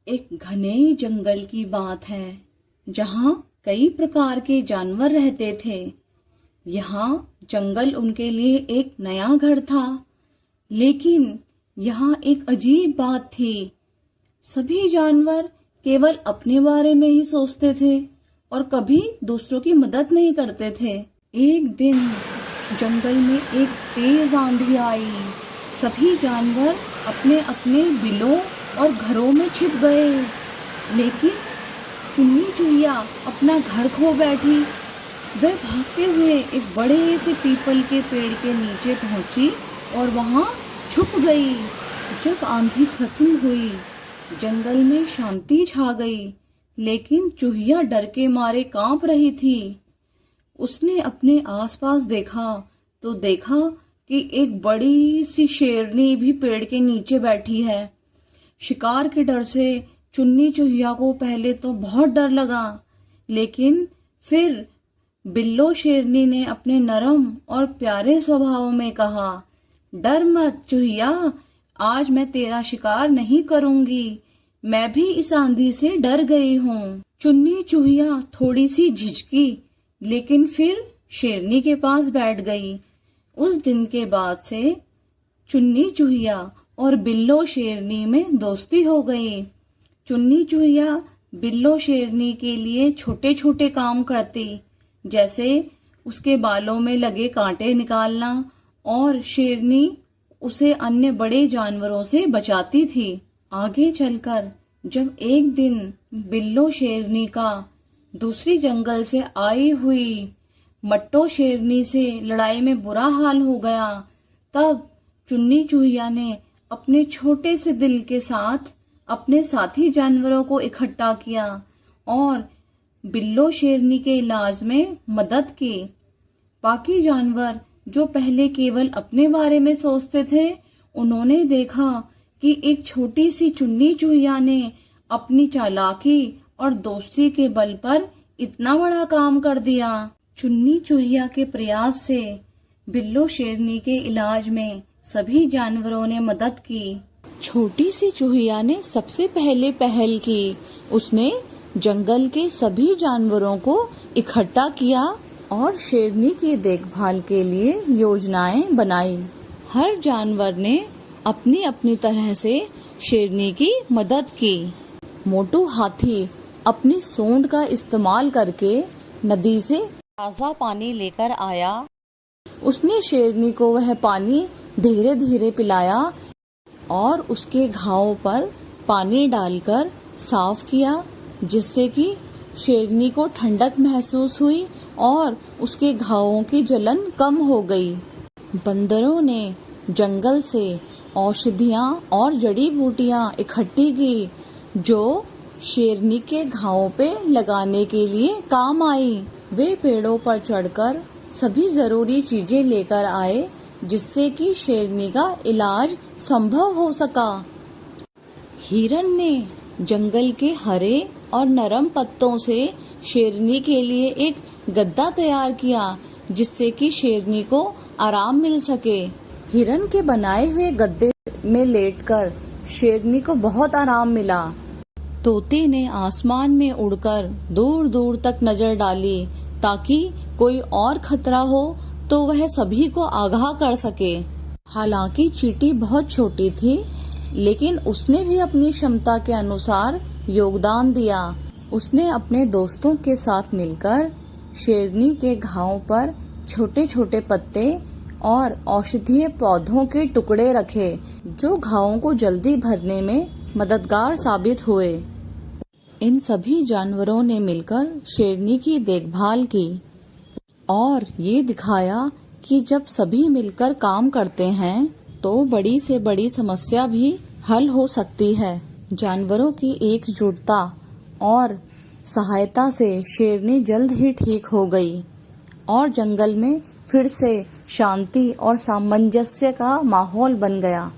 एक घने जंगल की बात है जहाँ कई प्रकार के जानवर रहते थे। यहाँ जंगल उनके लिए एक नया घर था, लेकिन यहाँ एक अजीब बात थी। सभी जानवर केवल अपने बारे में ही सोचते थे और कभी दूसरों की मदद नहीं करते थे। एक दिन जंगल में एक तेज आंधी आई। सभी जानवर अपने अपने बिलों और घरों में छिप गए, लेकिन चुन्नी चुहिया अपना घर खो बैठी। वह भागते हुए एक बड़े से पीपल के पेड़ के नीचे पहुंची और वहां छुप गई। जब आंधी खत्म हुई, जंगल में शांति छा गई, लेकिन चुहिया डर के मारे कांप रही थी। उसने अपने आसपास देखा तो देखा कि एक बड़ी सी शेरनी भी पेड़ के नीचे बैठी है। शिकार के डर से चुन्नी चुहिया को पहले तो बहुत डर लगा, लेकिन फिर बिल्लो शेरनी ने अपने नरम और प्यारे स्वभाव में कहा, डर मत चुहिया, आज मैं तेरा शिकार नहीं करूंगी। मैं भी इस आंधी से डर गई हूँ। चुन्नी चुहिया थोड़ी सी झिझकी, लेकिन फिर शेरनी के पास बैठ गई। उस दिन के बाद से चुन्नी चुहिया और बिल्लो शेरनी में दोस्ती हो गई। चुन्नी चुहिया बिल्लो शेरनी के लिए छोटे छोटे काम करती, जैसे उसके बालों में लगे कांटे निकालना, और शेरनी उसे अन्य बड़े जानवरों से बचाती थी। आगे चलकर जब एक दिन बिल्लो शेरनी का दूसरी जंगल से आई हुई मट्टो शेरनी से लड़ाई में बुरा हाल हो गया, तब चुन्नी चुहिया ने अपने छोटे से दिल के साथ अपने साथी जानवरों को इकट्ठा किया और बिल्लो शेरनी के इलाज में मदद की। बाकी जानवर जो पहले केवल अपने बारे में सोचते थे, उन्होंने देखा कि एक छोटी सी चुन्नी चुहिया ने अपनी चालाकी और दोस्ती के बल पर इतना बड़ा काम कर दिया। चुन्नी चुहिया के प्रयास से बिल्लो शेरनी के इलाज में सभी जानवरों ने मदद की। छोटी सी चुहिया ने सबसे पहले पहल की। उसने जंगल के सभी जानवरों को इकट्ठा किया और शेरनी की देखभाल के लिए योजनाएं बनाई। हर जानवर ने अपनी अपनी तरह से शेरनी की मदद की। मोटू हाथी अपनी सूंड का इस्तेमाल करके नदी से ताज़ा पानी लेकर आया। उसने शेरनी को वह पानी धीरे धीरे पिलाया और उसके घावों पर पानी डालकर साफ किया, जिससे कि शेरनी को ठंडक महसूस हुई और उसके घावों की जलन कम हो गई। बंदरों ने जंगल से औषधियाँ और जड़ी बूटियाँ इकट्ठी की, जो शेरनी के घावों पे लगाने के लिए काम आई। वे पेड़ों पर चढ़कर सभी जरूरी चीजें लेकर आए, जिससे कि शेरनी का इलाज संभव हो सका। हिरन ने जंगल के हरे और नरम पत्तों से शेरनी के लिए एक गद्दा तैयार किया, जिससे कि शेरनी को आराम मिल सके। हिरन के बनाए हुए गद्दे में लेटकर शेरनी को बहुत आराम मिला। तोते ने आसमान में उड़कर दूर दूर तक नजर डाली, ताकि कोई और खतरा हो तो वह सभी को आगाह कर सके। हालांकि चींटी बहुत छोटी थी, लेकिन उसने भी अपनी क्षमता के अनुसार योगदान दिया। उसने अपने दोस्तों के साथ मिलकर शेरनी के घावों पर छोटे छोटे पत्ते और औषधीय पौधों के टुकड़े रखे, जो घावों को जल्दी भरने में मददगार साबित हुए। इन सभी जानवरों ने मिलकर शेरनी की देखभाल की और ये दिखाया कि जब सभी मिलकर काम करते हैं तो बड़ी से बड़ी समस्या भी हल हो सकती है। जानवरों की एकजुटता और सहायता से शेरनी जल्द ही ठीक हो गई और जंगल में फिर से शांति और सामंजस्य का माहौल बन गया।